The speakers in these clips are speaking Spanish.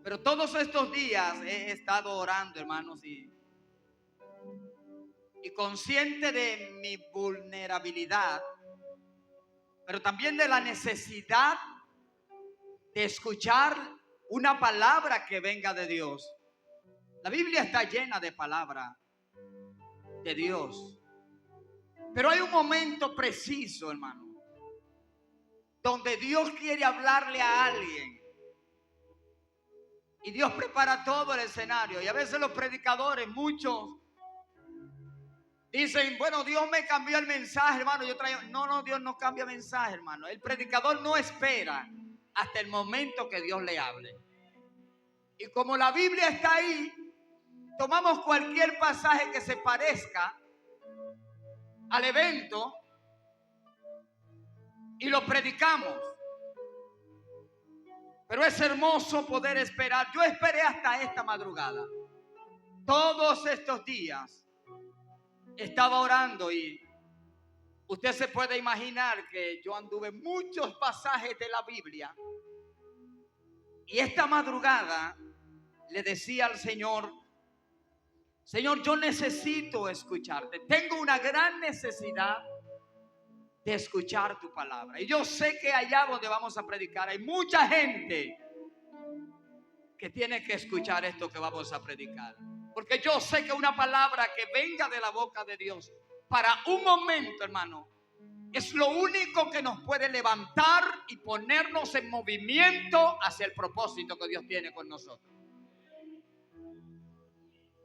Pero todos estos días he estado orando, hermanos, y consciente de mi vulnerabilidad, pero también de la necesidad de escuchar una palabra que venga de Dios. La Biblia está llena de palabra de Dios. Pero hay un momento preciso, hermano, donde Dios quiere hablarle a alguien. Y Dios prepara todo el escenario. Y a veces los predicadores, muchos, dicen, bueno, Dios me cambió el mensaje, hermano. No, Dios no cambia mensaje, hermano. El predicador no espera hasta el momento que Dios le hable. Y como la Biblia está ahí, tomamos cualquier pasaje que se parezca al evento y lo predicamos. Pero es hermoso poder esperar. Yo esperé hasta esta madrugada. Todos estos días estaba orando y usted se puede imaginar que yo anduve muchos pasajes de la Biblia. Y esta madrugada le decía al Señor, Señor, yo necesito escucharte. Tengo una gran necesidad de escuchar tu palabra. Y yo sé que allá donde vamos a predicar hay mucha gente que tiene que escuchar esto que vamos a predicar. Porque yo sé que una palabra que venga de la boca de Dios para un momento, hermano, es lo único que nos puede levantar y ponernos en movimiento hacia el propósito que Dios tiene con nosotros.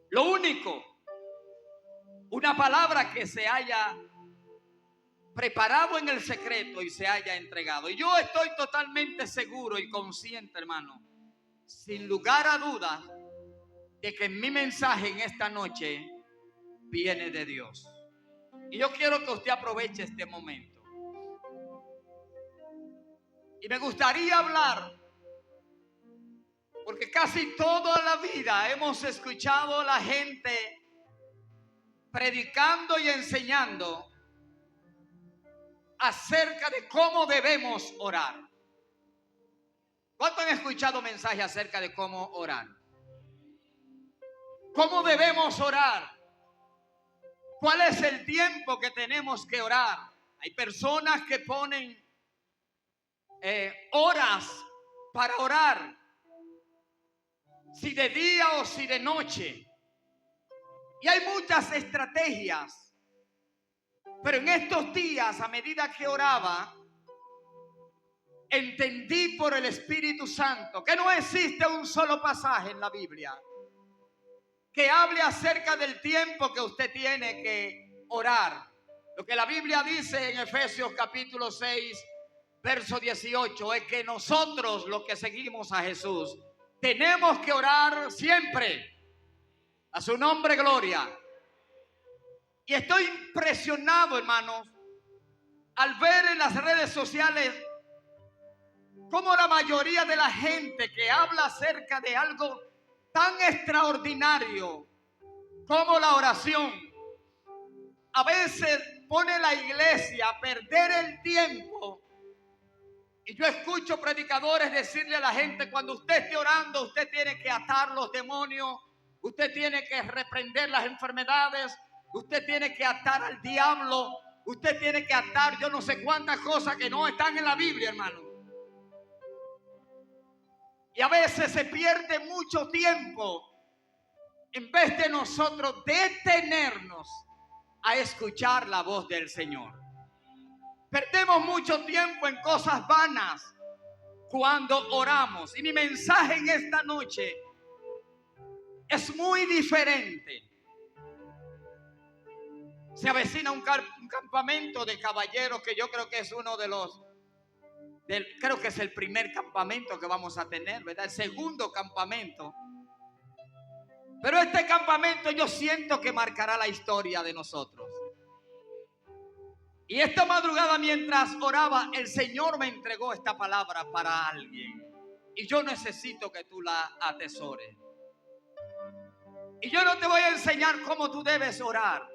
Lo único, una palabra que se haya preparado en el secreto y se haya entregado. Y yo estoy totalmente seguro y consciente, hermano, sin lugar a dudas, de que mi mensaje en esta noche viene de Dios. Y yo quiero que usted aproveche este momento. Y me gustaría hablar, porque casi toda la vida hemos escuchado a la gente predicando y enseñando acerca de cómo debemos orar. ¿Cuántos han escuchado mensajes acerca de cómo orar? ¿Cómo debemos orar? ¿Cuál es el tiempo que tenemos que orar? Hay personas que ponen horas para orar, si de día o si de noche. Y hay muchas estrategias. Pero en estos días, a medida que oraba, entendí por el Espíritu Santo que no existe un solo pasaje en la Biblia que hable acerca del tiempo que usted tiene que orar. Lo que la Biblia dice en Efesios capítulo 6, verso 18, es que nosotros, los que seguimos a Jesús, tenemos que orar siempre. A su nombre, gloria. Y estoy impresionado, hermanos, al ver en las redes sociales cómo la mayoría de la gente que habla acerca de algo tan extraordinario como la oración, a veces pone la iglesia a perder el tiempo. Y yo escucho predicadores decirle a la gente, cuando usted esté orando, usted tiene que atar los demonios, usted tiene que reprender las enfermedades, usted tiene que atar al diablo, usted tiene que atar yo no sé cuántas cosas que no están en la Biblia, hermano. Y a veces se pierde mucho tiempo en vez de nosotros detenernos a escuchar la voz del Señor. Perdemos mucho tiempo en cosas vanas cuando oramos. Y mi mensaje en esta noche es muy diferente. Se avecina un campamento de caballeros que yo creo que es uno de los, creo que es el primer campamento que vamos a tener, ¿verdad? El segundo campamento. Pero este campamento yo siento que marcará la historia de nosotros. Y esta madrugada mientras oraba, el Señor me entregó esta palabra para alguien. Y yo necesito que tú la atesores. Y yo no te voy a enseñar cómo tú debes orar.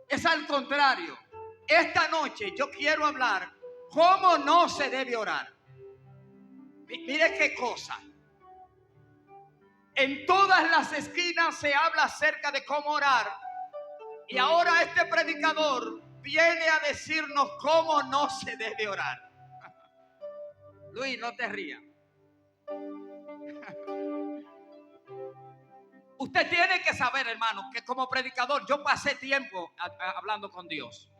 Es al contrario. Esta noche yo quiero hablar cómo no se debe orar. Mire qué cosa. En todas las esquinas se habla acerca de cómo orar. Y ahora este predicador viene a decirnos cómo no se debe orar. Luis, no te rías. Usted tiene que saber, hermano, que como predicador yo pasé tiempo hablando con Dios,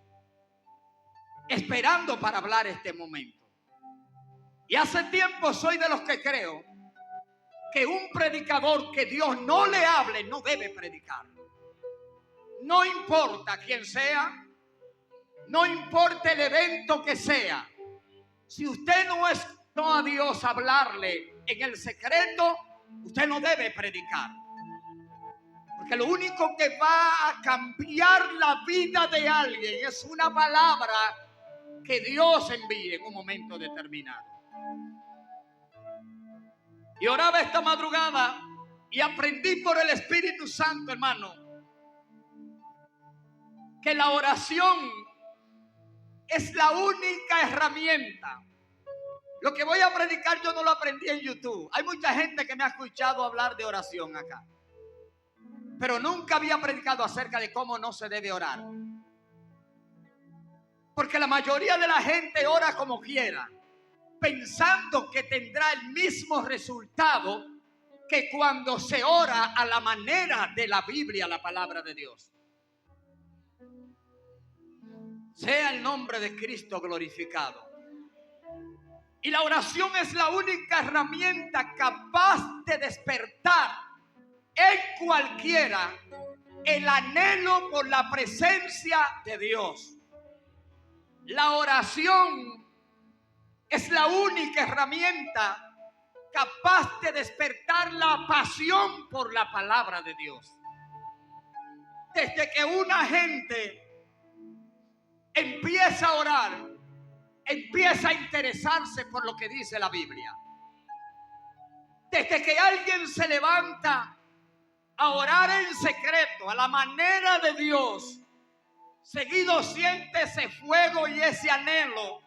esperando para hablar este momento. Y hace tiempo soy de los que creo que un predicador que Dios no le hable no debe predicar. No importa quién sea, no importa el evento que sea. Si usted no es a Dios hablarle en el secreto, usted no debe predicar. Porque lo único que va a cambiar la vida de alguien es una palabra que Dios envíe en un momento determinado. Y oraba esta madrugada y aprendí por el Espíritu Santo, hermano, que la oración es la única herramienta. Lo que voy a predicar yo no lo aprendí en YouTube. Hay mucha gente que me ha escuchado hablar de oración acá, pero nunca había predicado acerca de cómo no se debe orar. Porque la mayoría de la gente ora como quiera, pensando que tendrá el mismo resultado que cuando se ora a la manera de la Biblia, la palabra de Dios. Sea el nombre de Cristo glorificado. Y la oración es la única herramienta capaz de despertar en cualquiera el anhelo por la presencia de Dios. La oración es la única herramienta capaz de despertar la pasión por la palabra de Dios. Desde que una gente empieza a orar, empieza a interesarse por lo que dice la Biblia. Desde que alguien se levanta a orar en secreto, a la manera de Dios, seguido siente ese fuego y ese anhelo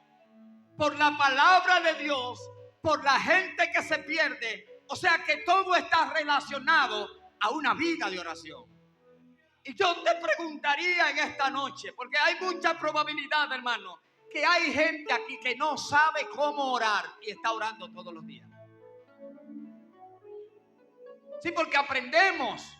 por la palabra de Dios, por la gente que se pierde. O sea que todo está relacionado a una vida de oración. Y yo te preguntaría en esta noche, porque hay mucha probabilidad, hermano, que hay gente aquí que no sabe cómo orar y está orando todos los días. Sí, porque aprendemos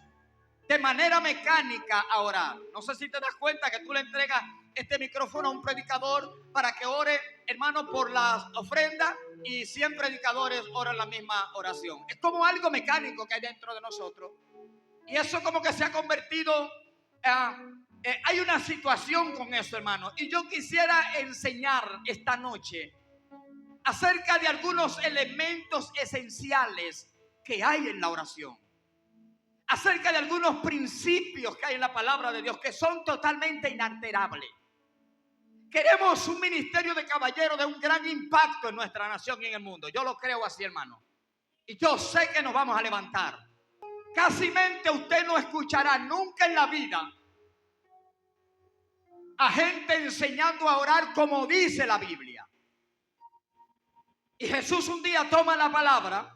de manera mecánica a orar. No sé si te das cuenta que tú le entregas este micrófono a un predicador para que ore, hermano, por las ofrendas, y 100 predicadores oran la misma oración. Es como algo mecánico que hay dentro de nosotros. Y eso como que se ha convertido, hay una situación con eso, hermano. Y yo quisiera enseñar esta noche acerca de algunos elementos esenciales que hay en la oración. Acerca de algunos principios que hay en la palabra de Dios que son totalmente inalterables. Queremos un ministerio de caballeros de un gran impacto en nuestra nación y en el mundo. Yo lo creo así, hermano. Y yo sé que nos vamos a levantar. Casi mente usted no escuchará nunca en la vida a gente enseñando a orar como dice la Biblia. Y Jesús un día toma la palabra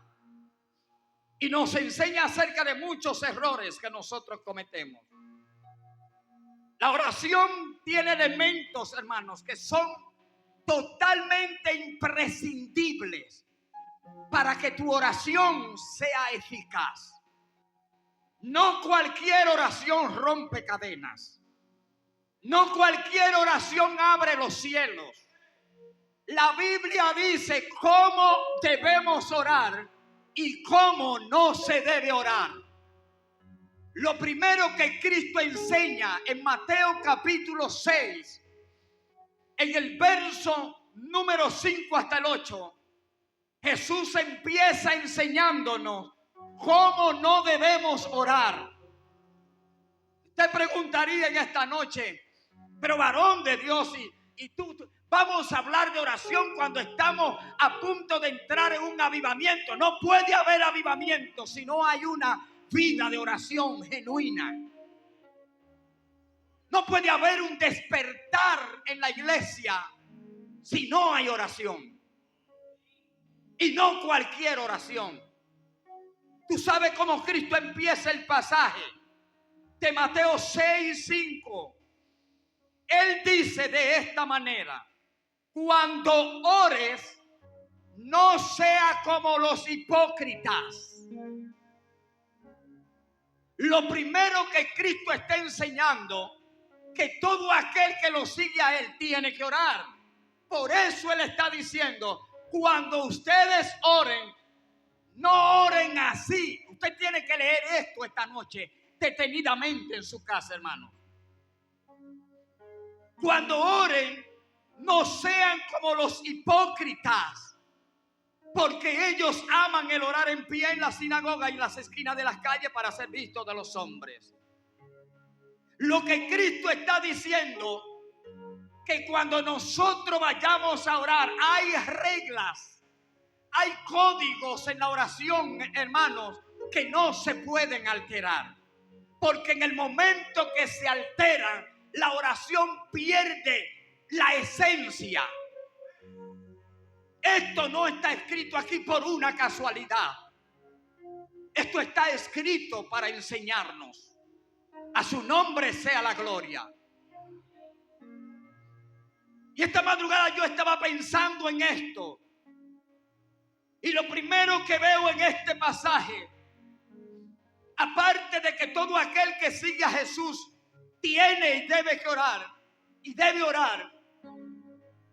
y nos enseña acerca de muchos errores que nosotros cometemos. La oración tiene elementos, hermanos, que son totalmente imprescindibles para que tu oración sea eficaz. No cualquier oración rompe cadenas. No cualquier oración abre los cielos. La Biblia dice cómo debemos orar y cómo no se debe orar. Lo primero que Cristo enseña en Mateo capítulo 6, en el verso número 5 hasta el 8, Jesús empieza enseñándonos cómo no debemos orar. Usted preguntaría en esta noche, pero varón de Dios, y tú, vamos a hablar de oración cuando estamos a punto de entrar en un avivamiento. No puede haber avivamiento si no hay una vida de oración genuina. No puede haber un despertar en la iglesia si no hay oración. Y no cualquier oración. Tú sabes cómo Cristo empieza el pasaje de Mateo 6:5. Él dice de esta manera: cuando ores, no sea como los hipócritas. Lo primero que Cristo está enseñando, que todo aquel que lo sigue a Él tiene que orar. Por eso Él está diciendo: cuando ustedes oren, no oren así. Usted tiene que leer esto esta noche detenidamente en su casa, hermano. Cuando oren, no sean como los hipócritas, porque ellos aman el orar en pie en la sinagoga y en las esquinas de las calles para ser vistos de los hombres. Lo que Cristo está diciendo, que cuando nosotros vayamos a orar, hay reglas, hay códigos en la oración, hermanos, que no se pueden alterar. Porque en el momento que se alteran, la oración pierde la esencia. Esto no está escrito aquí por una casualidad. Esto está escrito para enseñarnos. A su nombre sea la gloria. Y esta madrugada yo estaba pensando en esto. Y lo primero que veo en este pasaje, aparte de que todo aquel que sigue a Jesús tiene y debe orar,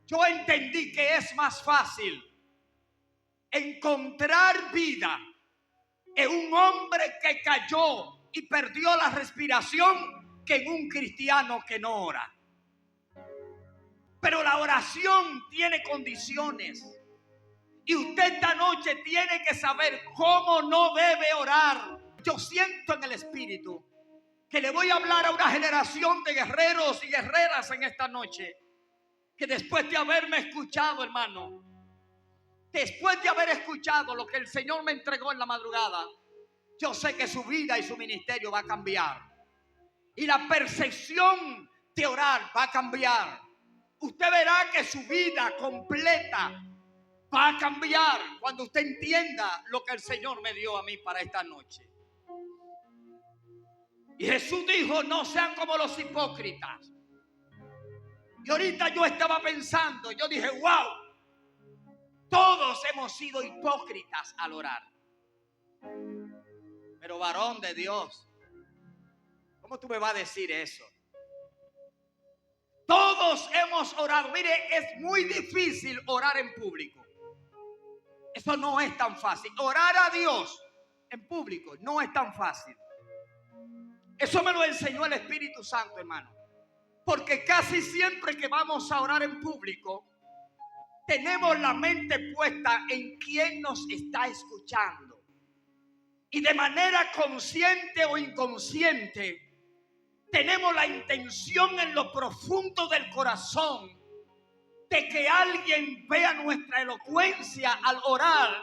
yo entendí que es más fácil encontrar vida en un hombre que cayó y perdió la respiración que en un cristiano que no ora. Pero la oración tiene condiciones. Y usted esta noche tiene que saber cómo no debe orar. Yo siento en el espíritu que le voy a hablar a una generación de guerreros y guerreras en esta noche, que después de haberme escuchado, hermano, después de haber escuchado lo que el Señor me entregó en la madrugada, yo sé que su vida y su ministerio va a cambiar. Y la percepción de orar va a cambiar. Usted verá que su vida completa va a cambiar cuando usted entienda lo que el Señor me dio a mí para esta noche. Y Jesús dijo: no sean como los hipócritas. Y ahorita yo estaba pensando, yo dije: wow, todos hemos sido hipócritas al orar. Pero varón de Dios, ¿cómo tú me vas a decir eso? Todos hemos orado. Mire, es muy difícil orar en público. Eso no es tan fácil. Orar a Dios en público no es tan fácil. Eso me lo enseñó el Espíritu Santo, hermano. Porque casi siempre que vamos a orar en público, tenemos la mente puesta en quién nos está escuchando. Y de manera consciente o inconsciente, tenemos la intención en lo profundo del corazón de que alguien vea nuestra elocuencia al orar,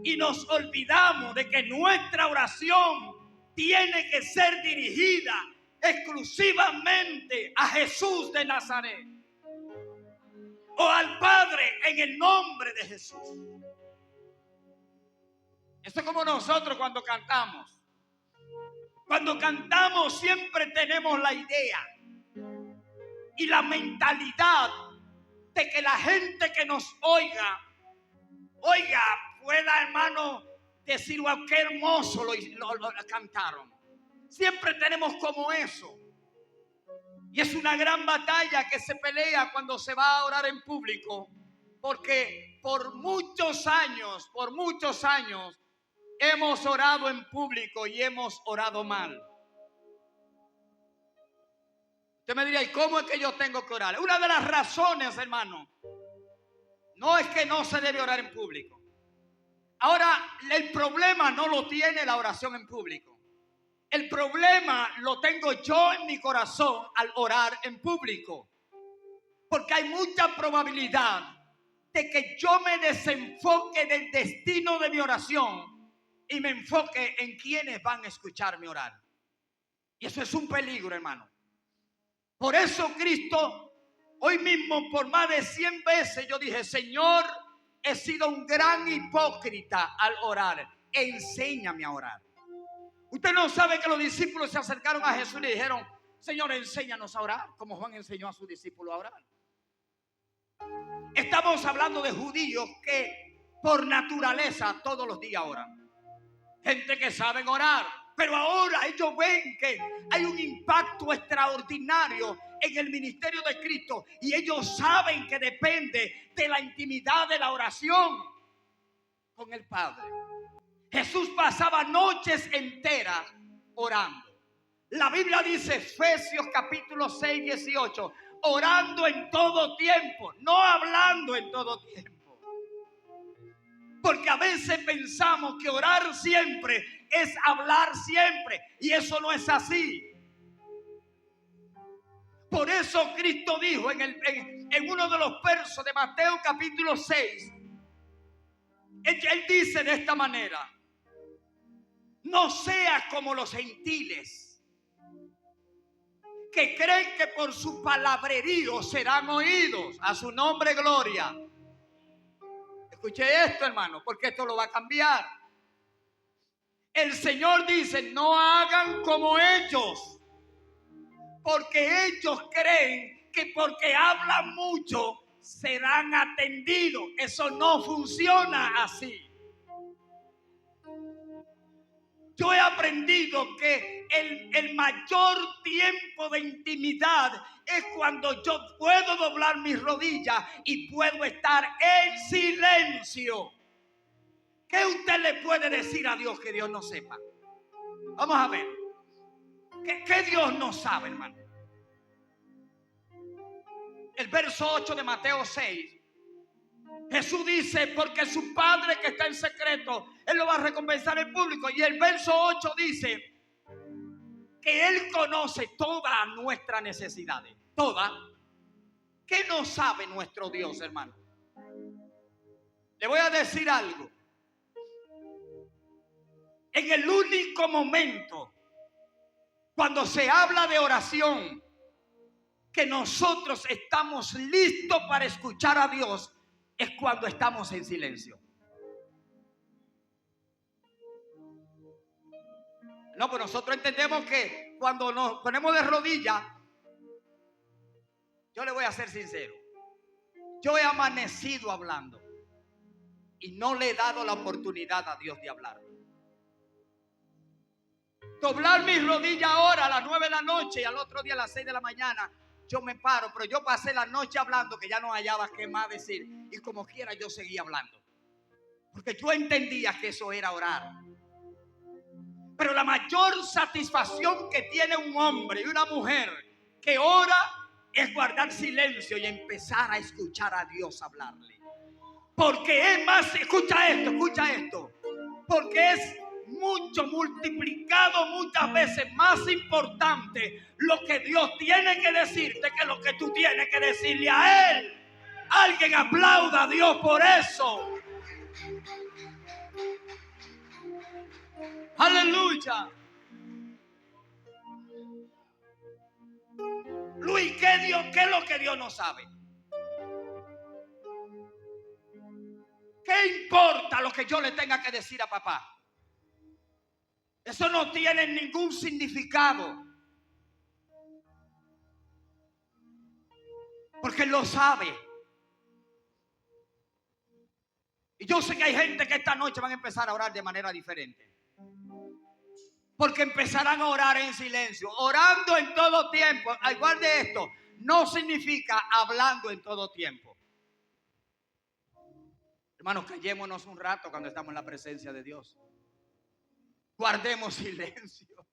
y nos olvidamos de que nuestra oración tiene que ser dirigida exclusivamente a Jesús de Nazaret o al Padre en el nombre de Jesús. Esto es como nosotros cuando cantamos. Cuando cantamos siempre tenemos la idea y la mentalidad de que la gente que nos oiga, pueda, hermano, decir: wow, qué hermoso lo cantaron. Siempre tenemos como eso. Y es una gran batalla que se pelea cuando se va a orar en público, porque por muchos años hemos orado en público y hemos orado mal. Usted me diría: ¿y cómo es que yo tengo que orar? Una de las razones, hermano, no es que no se debe orar en público. Ahora, el problema no lo tiene la oración en público. El problema lo tengo yo en mi corazón al orar en público. Porque hay mucha probabilidad de que yo me desenfoque del destino de mi oración y me enfoque en quienes van a escucharme orar. Y eso es un peligro, hermano. Por eso Cristo, hoy mismo, por más de 100 veces yo dije: Señor, he sido un gran hipócrita al orar. enséñame a orar. Usted no sabe que los discípulos se acercaron a Jesús y le dijeron: Señor, enséñanos a orar, como Juan enseñó a sus discípulos a orar. Estamos hablando de judíos que por naturaleza todos los días oran. Gente que saben orar, pero ahora ellos ven que hay un impacto extraordinario en el ministerio de Cristo y ellos saben que depende de la intimidad de la oración con el Padre. Jesús pasaba noches enteras orando. La Biblia dice, Efesios capítulo 6, 18, orando en todo tiempo, no hablando en todo tiempo. Porque a veces pensamos que orar siempre es hablar siempre, y eso no es así. Por eso Cristo dijo en uno de los versos de Mateo capítulo 6, él dice de esta manera: no seas como los gentiles, que creen que por su palabrerío serán oídos. A su nombre gloria. Escuche esto, hermano, porque esto lo va a cambiar. El Señor dice: no hagan como ellos, porque ellos creen que porque hablan mucho serán atendidos. Eso no funciona así. Yo he aprendido que el mayor tiempo de intimidad es cuando yo puedo doblar mis rodillas y puedo estar en silencio. ¿Qué usted le puede decir a Dios que Dios no sepa? Vamos a ver. ¿Qué Dios no sabe, hermano? El verso 8 de Mateo 6. Jesús dice: porque su Padre que está en secreto, Él lo va a recompensar en público. Y el verso 8 dice que Él conoce todas nuestras necesidades. Todas. ¿Qué no sabe nuestro Dios, hermano? Le voy a decir algo. En el único momento, cuando se habla de oración, que nosotros estamos listos para escuchar a Dios, es cuando estamos en silencio. No, pues nosotros entendemos que cuando nos ponemos de rodillas, yo le voy a ser sincero, yo he amanecido hablando y no le he dado la oportunidad a Dios de hablar. Doblar mis rodillas ahora a las 9 de la noche y al otro día a las 6 de la mañana yo me paro, pero yo pasé la noche hablando que ya no hallaba qué más decir, y como quiera yo seguía hablando, porque yo entendía que eso era orar. Pero la mayor satisfacción que tiene un hombre y una mujer que ora es guardar silencio y empezar a escuchar a Dios hablarle. Porque es más, escucha esto, porque es mucho multiplicado, muchas veces más importante lo que Dios tiene que decirte que lo que tú tienes que decirle a Él. Alguien aplauda a Dios por eso. Aleluya. Luis, ¿qué es lo que Dios no sabe? ¿Qué importa lo que yo le tenga que decir a papá? Eso no tiene ningún significado. Porque Él lo sabe. Y yo sé que hay gente que esta noche van a empezar a orar de manera diferente. Porque empezarán a orar en silencio, orando en todo tiempo. Igual de esto, no significa hablando en todo tiempo. Hermanos, callémonos un rato cuando estamos en la presencia de Dios. Guardemos silencio.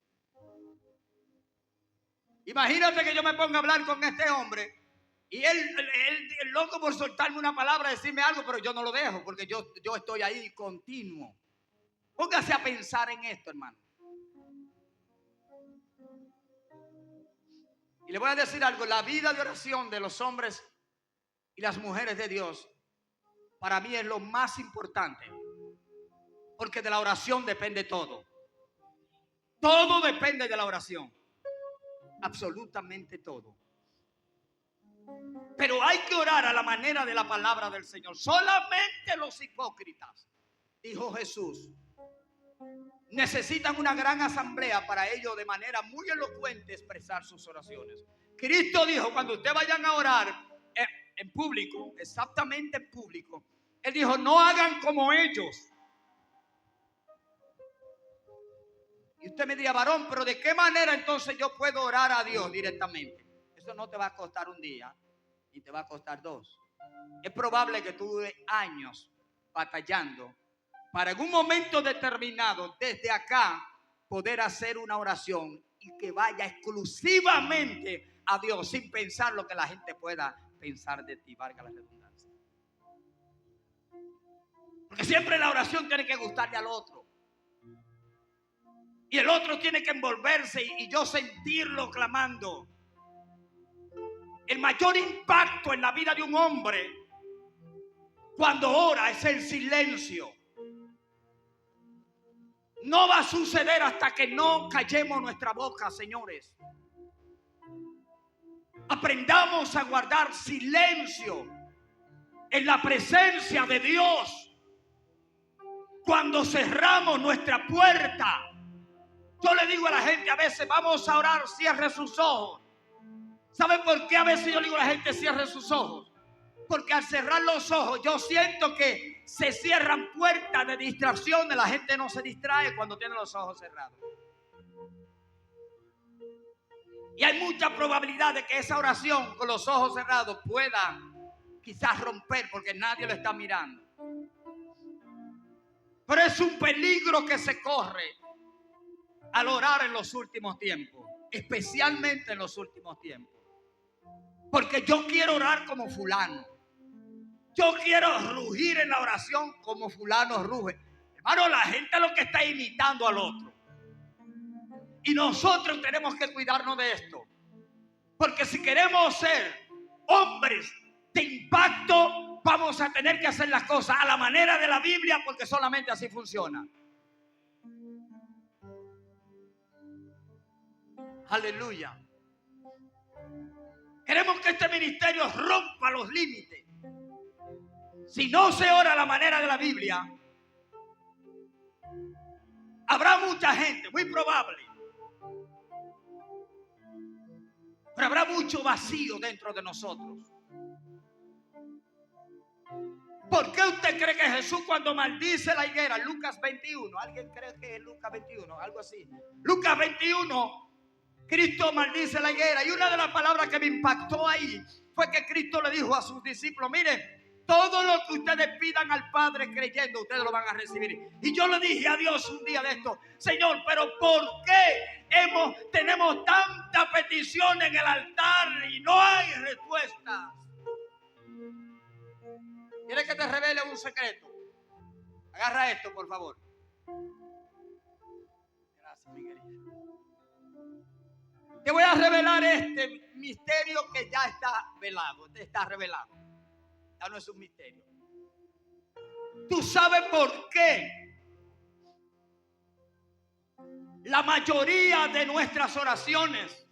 Imagínate que yo me ponga a hablar con este hombre y él loco por soltarme una palabra, decirme algo, pero yo no lo dejo porque yo estoy ahí continuo. Póngase a pensar en esto, hermano. Y le voy a decir algo: la vida de oración de los hombres y las mujeres de Dios para mí es lo más importante, porque de la oración depende todo. Todo depende de la oración, absolutamente todo. Pero hay que orar a la manera de la palabra del Señor. Solamente los hipócritas, dijo Jesús, necesitan una gran asamblea para ellos de manera muy elocuente expresar sus oraciones. Cristo dijo, cuando ustedes vayan a orar en público, exactamente en público, Él dijo, no hagan como ellos. Y usted me dirá, varón, pero ¿de qué manera entonces yo puedo orar a Dios directamente? Eso no te va a costar un día, ni te va a costar 2. Es probable que tú dures años batallando para en un momento determinado, desde acá, poder hacer una oración y que vaya exclusivamente a Dios, sin pensar lo que la gente pueda pensar de ti, valga la redundancia. Porque siempre la oración tiene que gustarle al otro. Y el otro tiene que envolverse y yo sentirlo clamando. El mayor impacto en la vida de un hombre cuando ora es el silencio. No va a suceder hasta que no callemos nuestra boca, señores. Aprendamos a guardar silencio en la presencia de Dios. Cuando cerramos nuestra puerta, yo le digo a la gente a veces, vamos a orar, cierre sus ojos. ¿Saben por qué a veces yo le digo a la gente cierre sus ojos? Porque al cerrar los ojos yo siento que se cierran puertas de distracciones. La gente no se distrae cuando tiene los ojos cerrados. Y hay mucha probabilidad de que esa oración con los ojos cerrados pueda quizás romper porque nadie lo está mirando. Pero es un peligro que se corre al orar en los últimos tiempos, especialmente en los últimos tiempos. Porque yo quiero orar como fulano. Yo quiero rugir en la oración como fulano ruge. Hermano, la gente lo que está imitando al otro. Y nosotros tenemos que cuidarnos de esto. Porque si queremos ser hombres de impacto, vamos a tener que hacer las cosas a la manera de la Biblia, porque solamente así funciona. Aleluya. Queremos que este ministerio rompa los límites. Si no se ora a la manera de la Biblia, habrá mucha gente, muy probable, pero habrá mucho vacío dentro de nosotros. ¿Por qué usted cree que Jesús cuando maldice la higuera, Lucas 21, alguien cree que es Lucas 21, algo así, Lucas 21, Cristo maldice la higuera, y una de las palabras que me impactó ahí fue que Cristo le dijo a sus discípulos, miren, todo lo que ustedes pidan al Padre creyendo, ustedes lo van a recibir. Y yo le dije a Dios un día de esto, Señor, pero ¿por qué tenemos tanta petición en el altar y no hay respuestas? ¿Quieres que te revele un secreto? Agarra esto, por favor. Gracias, mi querida. Te voy a revelar este misterio que ya está velado, está revelado. Ya no es un misterio. ¿Tú sabes por qué la mayoría de nuestras oraciones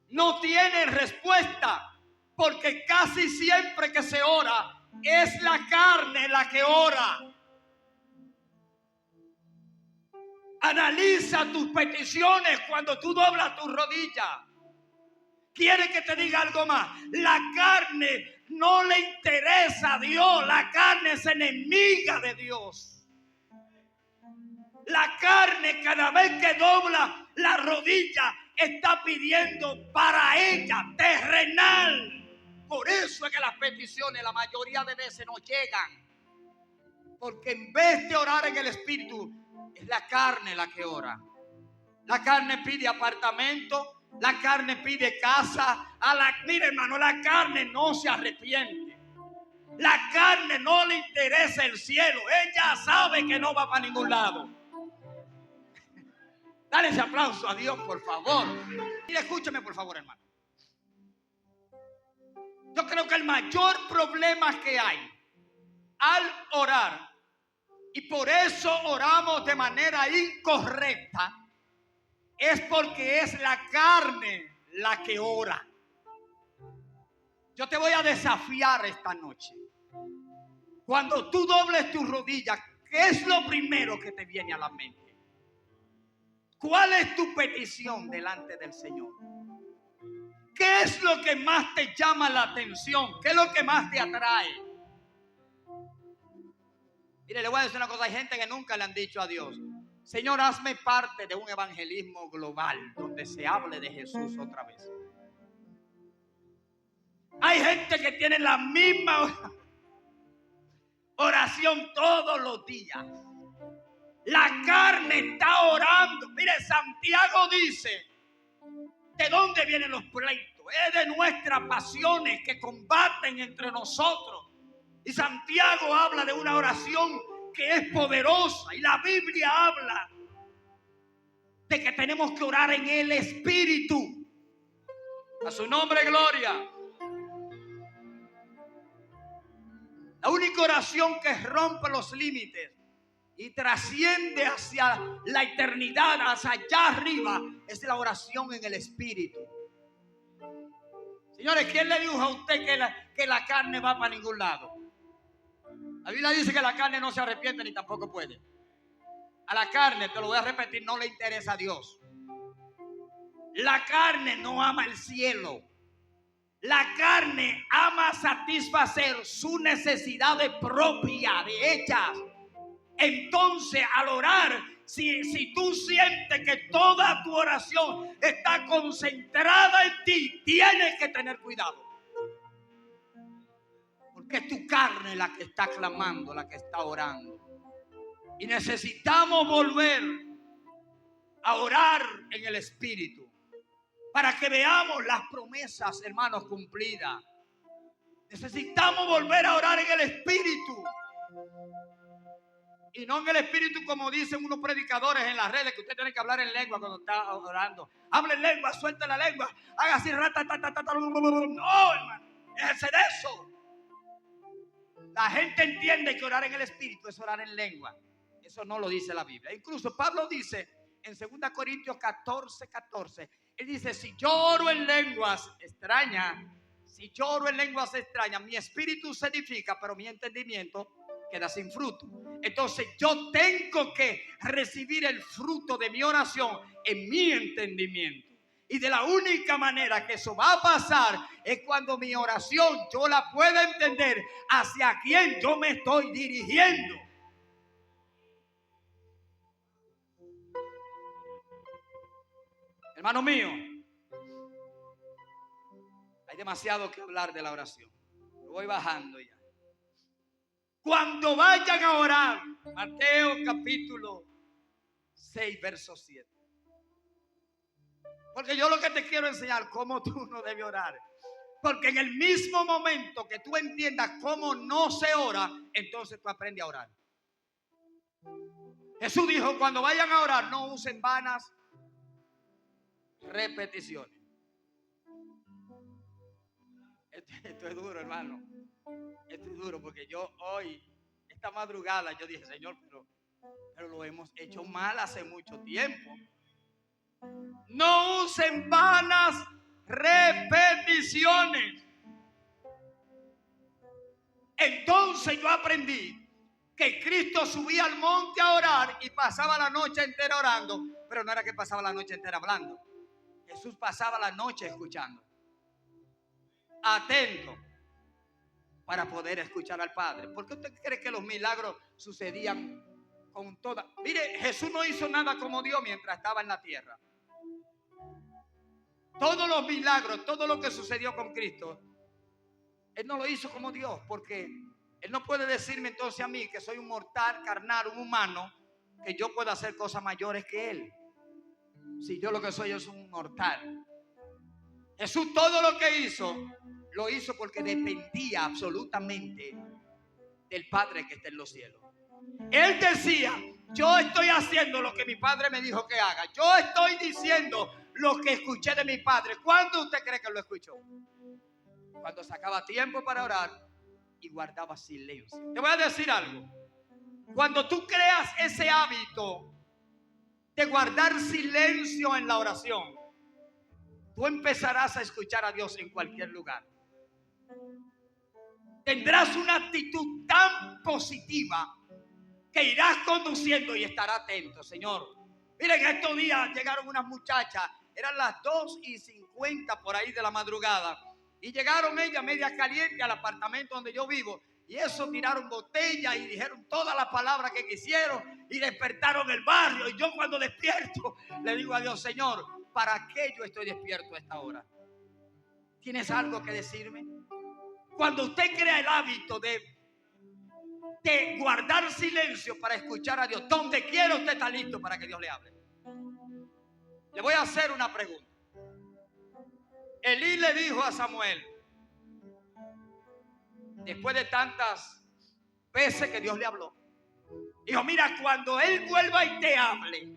no tienen respuesta? Porque casi siempre que se ora es la carne la que ora. Analiza tus peticiones cuando tú doblas tus rodillas. ¿Quiere que te diga algo más? La carne no le interesa a Dios. La carne es enemiga de Dios. La carne cada vez que dobla la rodilla está pidiendo para ella, terrenal. Por eso es que las peticiones la mayoría de veces no llegan. Porque en vez de orar en el Espíritu, es la carne la que ora. La carne pide apartamento. La carne pide casa. Mire, hermano, la carne no se arrepiente. La carne no le interesa el cielo. Ella sabe que no va para ningún lado. Dale ese aplauso a Dios, por favor. Y escúchame, por favor, hermano. Yo creo que el mayor problema que hay al orar, y por eso oramos de manera incorrecta, es porque es la carne la que ora. Yo te voy a desafiar esta noche. Cuando tú dobles tus rodillas, ¿qué es lo primero que te viene a la mente? ¿Cuál es tu petición delante del Señor? ¿Qué es lo que más te llama la atención? ¿Qué es lo que más te atrae? Mire, le voy a decir una cosa. Hay gente que nunca le han dicho a Dios: Señor, hazme parte de un evangelismo global donde se hable de Jesús otra vez. Hay gente que tiene la misma oración todos los días. La carne está orando. Mire, Santiago dice: ¿de dónde vienen los pleitos? Es de nuestras pasiones que combaten entre nosotros. Y Santiago habla de una oración que es poderosa. Y la Biblia habla de que tenemos que orar en el Espíritu. A su nombre, gloria. La única oración que rompe los límites y trasciende hacia la eternidad, hacia allá arriba, es la oración en el Espíritu. Señores, ¿quién le dijo a usted que la carne va para ningún lado? La Biblia dice que la carne no se arrepiente ni tampoco puede. A la carne, te lo voy a repetir, no le interesa a Dios. La carne no ama el cielo. La carne ama satisfacer sus necesidades propias de ellas. Entonces, al orar, si tú sientes que toda tu oración está concentrada en ti, tienes que tener cuidado. Porque es tu carne la que está clamando, la que está orando. Y necesitamos volver a orar en el Espíritu para que veamos las promesas, hermanos, cumplidas. Necesitamos volver a orar en el Espíritu. Y no en el Espíritu como dicen unos predicadores en las redes, que usted tiene que hablar en lengua cuando está orando. Hable en lengua, suelta la lengua, haga así, no, hermano, déjese de eso. La gente entiende que orar en el Espíritu es orar en lengua. Eso no lo dice la Biblia. Incluso Pablo dice en 2 Corintios 14:14, él dice: si yo oro en lenguas extrañas, mi espíritu se edifica, pero mi entendimiento queda sin fruto. Entonces yo tengo que recibir el fruto de mi oración en mi entendimiento. Y de la única manera que eso va a pasar es cuando mi oración yo la pueda entender hacia quién yo me estoy dirigiendo. Hermano mío, hay demasiado que hablar de la oración. Lo voy bajando ya. Cuando vayan a orar, Mateo capítulo 6, verso 7. Porque yo lo que te quiero enseñar cómo tú no debes orar. Porque en el mismo momento que tú entiendas cómo no se ora, entonces tú aprendes a orar. Jesús dijo: cuando vayan a orar, no usen vanas repeticiones. Esto es duro, hermano. Esto es duro porque yo hoy, esta madrugada, yo dije: Señor, pero lo hemos hecho mal hace mucho tiempo. No usen vanas repeticiones. Entonces yo aprendí que Cristo subía al monte a orar y pasaba la noche entera orando, pero no era que pasaba la noche entera hablando. Jesús pasaba la noche escuchando, atento, para poder escuchar al Padre. ¿Por qué usted cree que los milagros sucedían con toda? Mire, Jesús no hizo nada como Dios mientras estaba en la tierra. Todos los milagros, todo lo que sucedió con Cristo, Él no lo hizo como Dios, porque Él no puede decirme entonces a mí, que soy un mortal, carnal, un humano, que yo pueda hacer cosas mayores que Él. Si yo lo que soy es un mortal. Jesús todo lo que hizo, lo hizo porque dependía absolutamente del Padre que está en los cielos. Él decía: yo estoy haciendo lo que mi Padre me dijo que haga. Yo estoy diciendo lo que escuché de mi Padre. ¿Cuándo usted cree que lo escuchó? Cuando sacaba tiempo para orar y guardaba silencio. Te voy a decir algo. Cuando tú creas ese hábito de guardar silencio en la oración, tú empezarás a escuchar a Dios en cualquier lugar. Tendrás una actitud tan positiva que irás conduciendo y estarás atento. Señor, Miren, estos días llegaron unas muchachas, eran las 2:50 por ahí de la madrugada, y llegaron ellas media caliente al apartamento donde yo vivo, y eso tiraron botellas y dijeron todas las palabras que quisieron y despertaron el barrio. Y yo cuando despierto le digo a Dios: Señor, ¿para qué yo estoy despierto a esta hora? ¿Tienes algo que decirme? Cuando usted crea el hábito de guardar silencio para escuchar a Dios, donde quiera usted está listo para que Dios le hable. Le voy a hacer una pregunta. Elí le dijo a Samuel, después de tantas veces que Dios le habló, dijo: mira, cuando Él vuelva y te hable,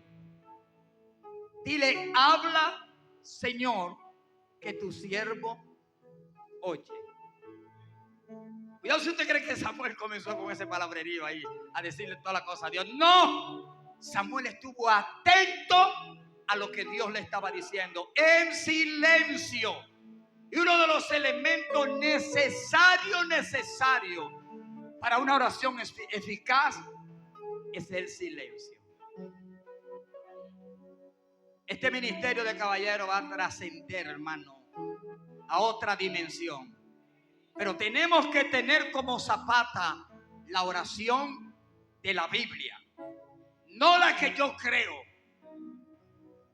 dile: habla, Señor, que tu siervo oye. Cuidado si usted cree que Samuel comenzó con ese palabrerío ahí a decirle toda la cosa a Dios. No, Samuel estuvo atento a lo que Dios le estaba diciendo en silencio. Y uno de los elementos necesarios para una oración eficaz es el silencio. Este ministerio de caballero va a trascender, hermano, a otra dimensión. Pero tenemos que tener como zapata la oración de la Biblia. No la que yo creo,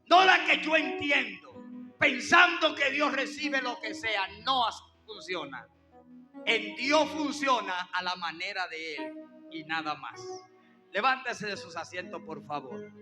no la que yo entiendo, pensando que Dios recibe lo que sea. No funciona. En Dios funciona a la manera de Él y nada más. Levántese de sus asientos, por favor.